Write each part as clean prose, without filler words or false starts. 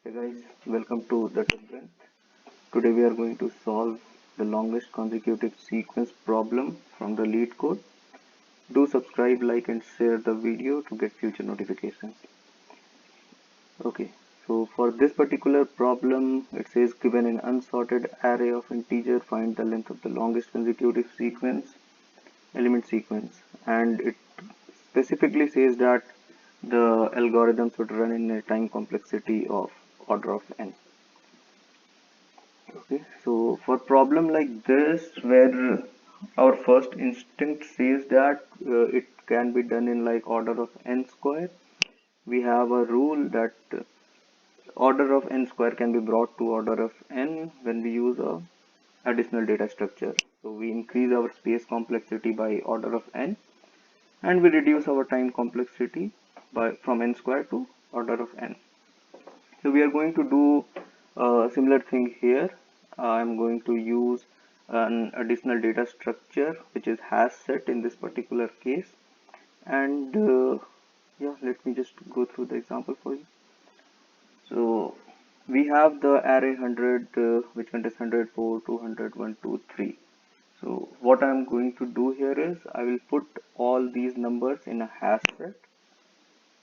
Hey guys, welcome to the Tech. Today we are going to solve the longest consecutive sequence problem from the lead code. Do subscribe, like and share the video to get future notifications. Okay, so for this particular problem, it says given an unsorted array of integer, find the length of the longest consecutive element sequence, and it specifically says that the algorithm should run in a time complexity of order of n. Okay, so for problem like this, where our first instinct says that it can be done in like order of n square, we have a rule that order of n square can be brought to order of n when we use a additional data structure. So we increase our space complexity by order of n, and we reduce our time complexity by from n square to order of n. So we are going to do a similar thing here. I'm going to use an additional data structure which is hash set in this particular case, and yeah, let me just go through the example for you. So we have the array 100 which contains 100, 4, 200, 1, 2, 3. So what I'm going to do here is I will put all these numbers in a hash set,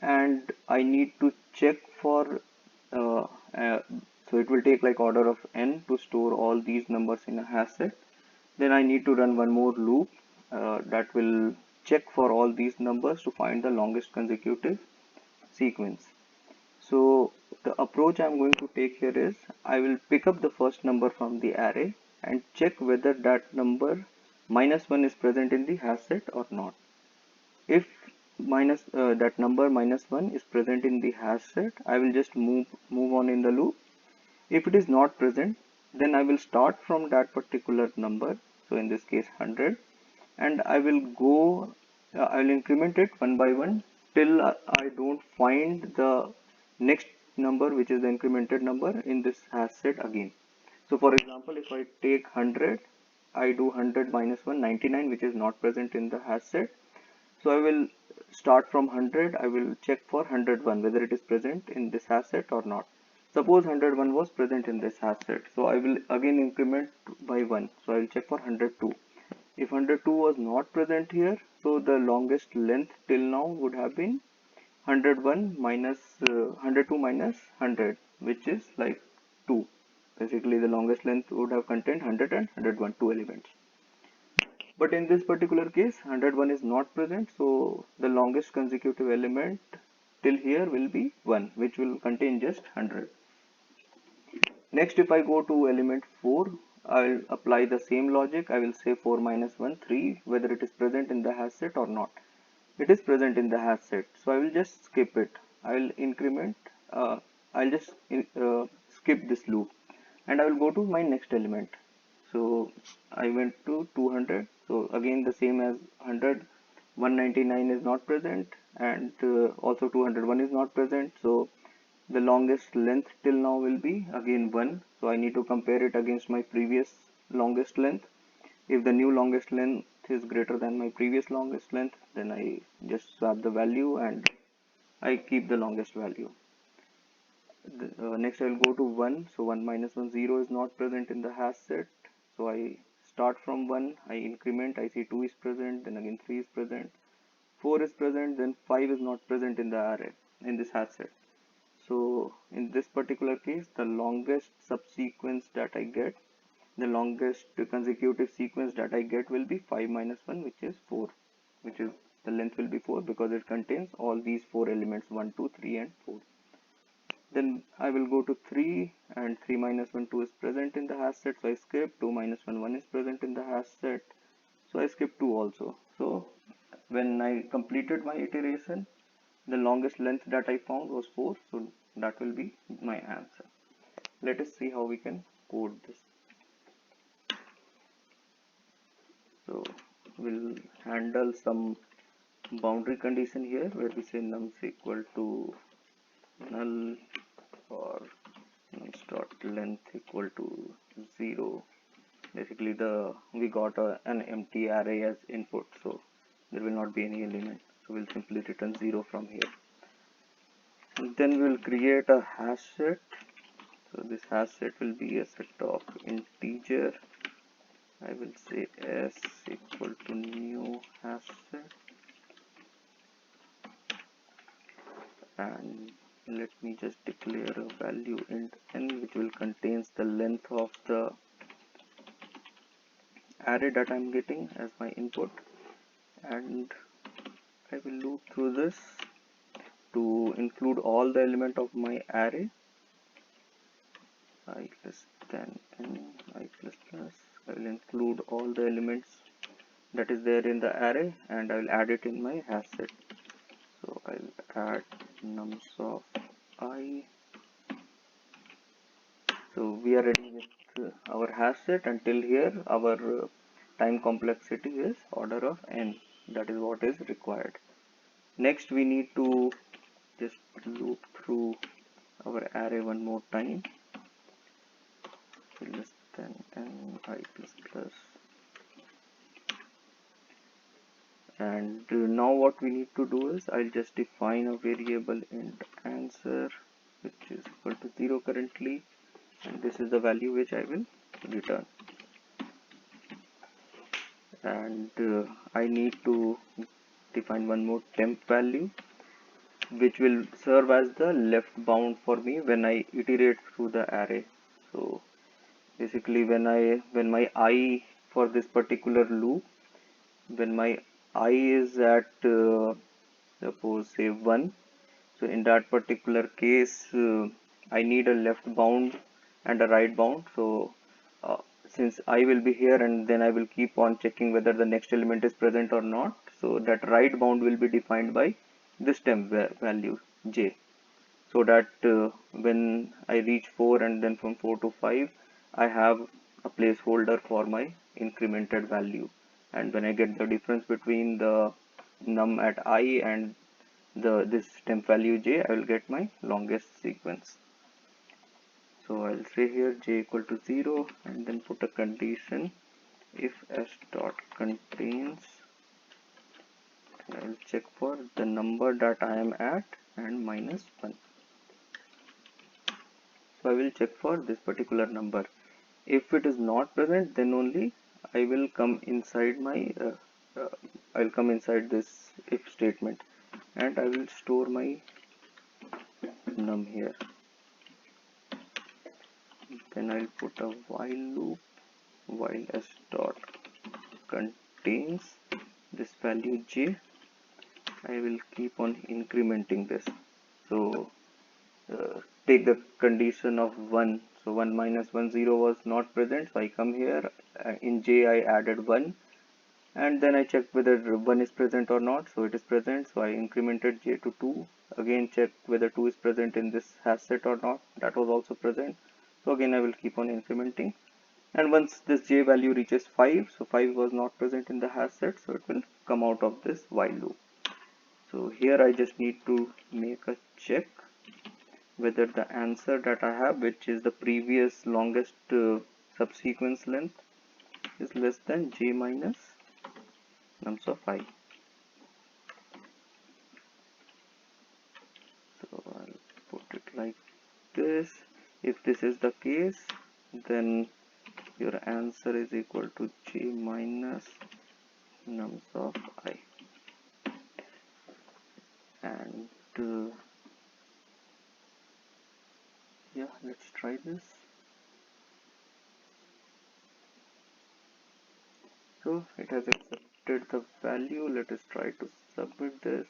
and I need to check for uh, uh, so it will take like order of n to store all these numbers in a hash set. Then I need to run one more loop that will check for all these numbers to find the longest consecutive sequence. So the approach I'm going to take here is I will pick up the first number from the array and check whether that number -1 is present in the hash set or not. If that number -1 is present in the hash set, I will just move on in the loop. If it is not present, then I will start from that particular number, so in this case 100, and I will I will increment it one by one till I don't find the next number, which is the incremented number in this hash set again. So for example, if I take 100, I do 100 minus 1, 99, which is not present in the hash set. So I will start from 100. I will check for 101 whether it is present in this hash set or not. Suppose 101 was present in this hash set, so I will again increment by 1. So I will check for 102. If 102 was not present here, so the longest length till now would have been 101 minus 102 minus 100, which is like 2. Basically, the longest length would have contained 100 and 101, two elements. But in this particular case, 101 is not present, so the longest consecutive element till here will be 1, which will contain just 100. Next, if I go to element 4, I'll apply the same logic. I will say 4 minus 1, 3, whether it is present in the hash set or not. It is present in the hash set, so I will just skip it. I will increment, I'll just skip this loop, and I will go to my next element. So I went to 200. So again the same as 100, 199 is not present, and also 201 is not present. So the longest length till now will be again 1. So I need to compare it against my previous longest length. If the new longest length is greater than my previous longest length, then I just swap the value and I keep the longest value. Next I will go to 1. So 1 minus 1, 0 is not present in the hash set. So I start from 1, I increment, I see 2 is present, then again 3 is present, 4 is present, then 5 is not present in the array, in this hash set. So in this particular case, the longest subsequence that I get, the longest consecutive sequence that I get will be 5 minus 1, which is 4, which is the length will be 4 because it contains all these 4 elements 1, 2, 3 and 4. Then I will go to 3, and 3 minus 1, 2 is present in the hash set, so I skip. 2 minus 1, 1 is present in the hash set, so I skip 2 also. So when I completed my iteration, the longest length that I found was 4, so that will be my answer. Let us see how we can code this. So we'll handle some boundary condition here where we say nums equal to null or nums dot length equal to 0. Basically we got an empty array as input, so there will not be any element, so we'll simply return 0 from here. And then we'll create a hash set So this hash set will be a set of integer. I will say s equal to new hash set, and let me just declare a value int n which will contains the length of the array that I'm getting as my input, and I will loop through this to include all the element of my array I less than n I plus plus. I will include all the elements that is there in the array and I will add it in my hash set. So I'll add nums of I. So we are ready with our hash set. Until here our time complexity is order of n. That is what is required. Next we need to just loop through our array one more time. Less than n I plus plus. And now what we need to do is I'll just define a variable int answer which is equal to 0 currently, and this is the value which I will return. And I need to define one more temp value which will serve as the left bound for me when I iterate through the array. So basically when my I for this particular loop, when my I is at suppose say 1, so in that particular case I need a left bound and a right bound. So since I will be here and then I will keep on checking whether the next element is present or not, so that right bound will be defined by this temp value j, so that when I reach 4 and then from 4 to 5 I have a placeholder for my incremented value, and when I get the difference between the num at I and this temp value j, I will get my longest sequence. So I'll say here j equal to 0 and then put a condition if s dot contains, and I'll check for the number that I am at and minus 1. So I will check for this particular number. If it is not present, then only I will come inside my I'll come inside this if statement and I will store my num here. Then I'll put a while loop while s dot contains this value j. I will keep on incrementing this. So take the condition of 1. So 1 minus 1 0 was not present, so I come here in j I added 1 and then I check whether 1 is present or not. So it is present, so I incremented j to 2. Again check whether 2 is present in this hash set or not. That was also present, so again I will keep on incrementing, and once this j value reaches 5, so 5 was not present in the hash set, so it will come out of this while loop. So here I just need to make a check whether the answer that I have, which is the previous longest subsequence length, is less than j minus nums of I. So I'll put it like this. If this is the case, then your answer is equal to j minus nums of I. And yeah, let's try this. So it has accepted the value. Let us try to submit this,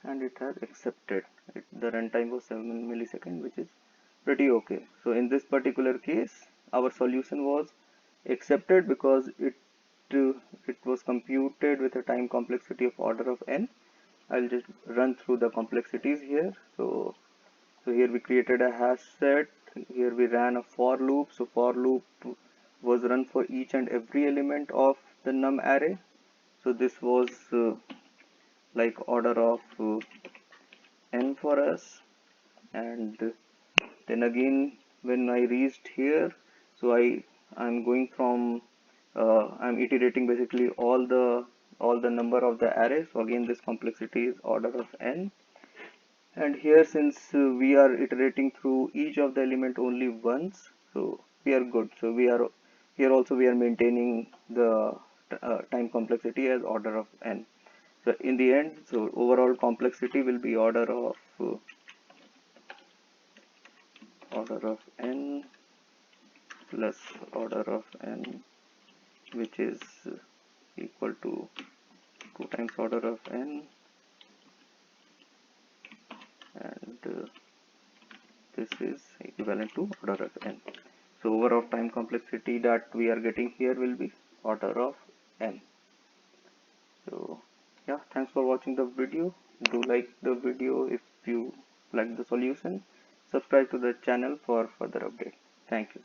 and it has accepted it. The runtime was 7 milliseconds, which is pretty okay. So in this particular case our solution was accepted because it was computed with a time complexity of order of n. I'll just run through the complexities here. So here we created a hash set. Here we ran a for loop. So for loop was run for each and every element of the num array. So this was like order of n for us. And then again when I reached here, so I'm going from I'm iterating basically all the number of the array. So again this complexity is order of n. And here, since we are iterating through each of the element only once, so we are good. So we are here also we are maintaining the time complexity as order of n. So in the end, so overall complexity will be order of n plus order of n, which is equal to 2 times order of n, and this is equivalent to order of n. So overall time complexity that we are getting here will be order of n. So yeah, thanks for watching the video. Do like the video if you like the solution. Subscribe to the channel for further updates. Thank you.